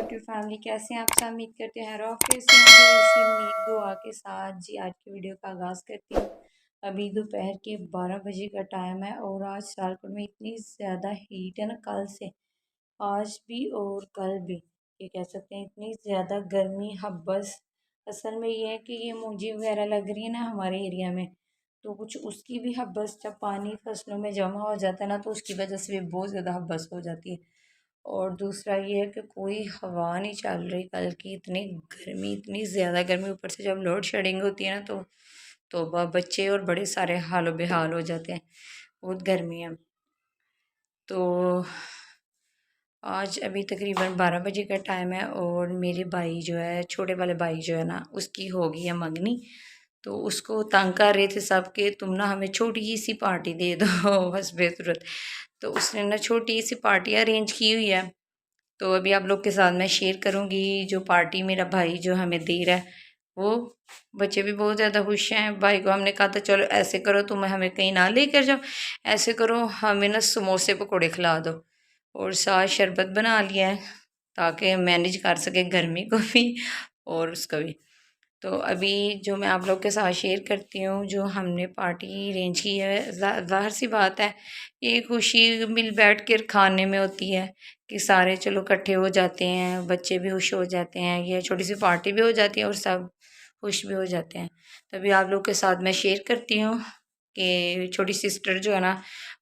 YouTube family, कैसे हैं आप सब? उम्मीद करते हैं ऑफिस से होंगे। इसी नेक दुआ के साथ जी आज की वीडियो का आगाज़ करती हूँ। अभी दोपहर के 12 बजे का टाइम है और आज सियालकोट में इतनी ज़्यादा हीट है ना, कल से आज भी और कल भी ये कह सकते हैं इतनी ज़्यादा गर्मी हब्बस। असल में ये है कि ये मूंजी वगैरह लग रही है ना हमारे एरिया में, तो कुछ उसकी भी हब्बस, जब पानी फसलों में जमा हो जाता है ना तो उसकी वजह से भी बहुत ज़्यादा हब्बस हो जाती है। और दूसरा ये है कि कोई हवा नहीं चल रही कल की, इतनी गर्मी, इतनी ज़्यादा गर्मी, ऊपर से जब लोड शेडिंग होती है ना तो बच्चे और बड़े सारे हालो बेहाल हो जाते हैं, बहुत गर्मी है। तो आज अभी तकरीबन 12 बजे का टाइम है और मेरे भाई जो है, छोटे वाले भाई जो है ना, उसकी हो गई है मंगनी। तो उसको तंग कर रहे थे सब के, तुम ना हमें छोटी सी पार्टी दे दो बस बेसूरत। तो उसने ना छोटी सी पार्टी अरेंज की हुई है, तो अभी आप लोग के साथ मैं शेयर करूँगी जो पार्टी मेरा भाई जो हमें दे रहा है वो। बच्चे भी बहुत ज़्यादा खुश हैं। भाई को हमने कहा था चलो ऐसे करो, तुम हमें कहीं ना लेकर जाओ, ऐसे करो हमें ना समोसे पकौड़े खिला दो, और साथ शरबत बना लिया है ताकि मैनेज कर सके गर्मी को भी और उसका भी। तो अभी जो मैं आप लोग के साथ शेयर करती हूँ, जो हमने पार्टी अरेंज की है, ज़ाहिर सी बात है ये खुशी मिल बैठ कर खाने में होती है कि सारे चलो इकट्ठे हो जाते हैं, बच्चे भी खुश हो जाते हैं, ये छोटी सी पार्टी भी हो जाती है और सब खुश भी हो जाते हैं। तभी आप लोग के साथ मैं शेयर करती हूँ कि छोटी सिस्टर जो है ना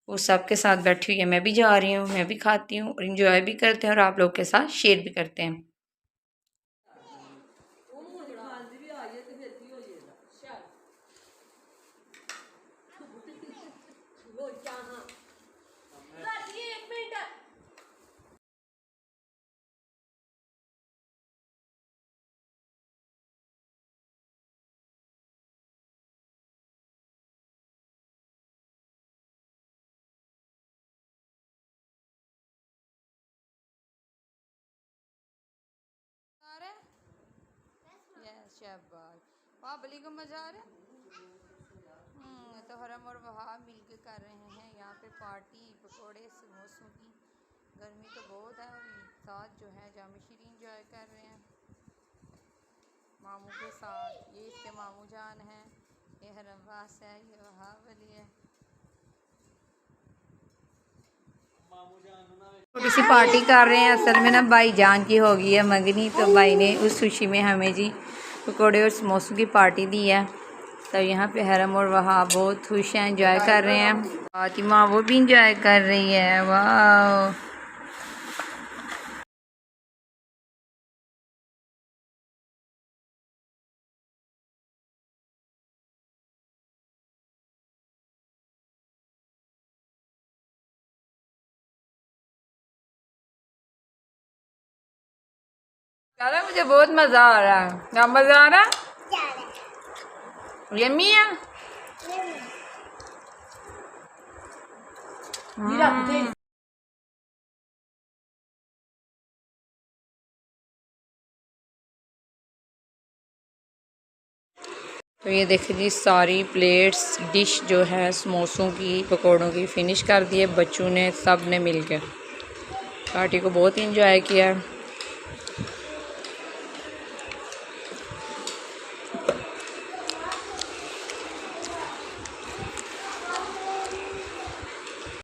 वो सब के साथ बैठी हुई है, मैं भी जा रही हूँ, मैं भी खाती हूँ और इंजॉय भी करते हैं और आप लोग के साथ शेयर भी करते हैं। शाबाश, बाबली को मज़ा आ रहा है। तो हरम और वहाब मिल के कर रहे हैं यहाँ पे पार्टी, पकोड़े समोसों की। गर्मी तो बहुत है और साथ जो है जाम शीरीन इंजॉय कर रहे हैं मामू के साथ। ये इसके मामू जान हैं, ये हरम वास है, ये वहाब अली है। छोटी सी पार्टी कर रहे हैं। असल में ना भाई जान की हो गई है मंगनी, तो भाई ने उस खुशी में हमें जी पकौड़े और समोसों की पार्टी दी है। तो यहाँ पे हरम और वहाँ बहुत खुश हैं, एंजॉय कर रहे हैं। फातिमा वो भी इंजॉय कर रही है, वाह। यार मुझे बहुत मज़ा आ रहा है। क्या मज़ा आ रहा है? यम्मी है। तो ये देखिए जी सारी प्लेट्स डिश जो है समोसों की पकौड़ों की फिनिश कर दी है बच्चों ने, सब ने मिलकर। पार्टी को बहुत इंजॉय किया।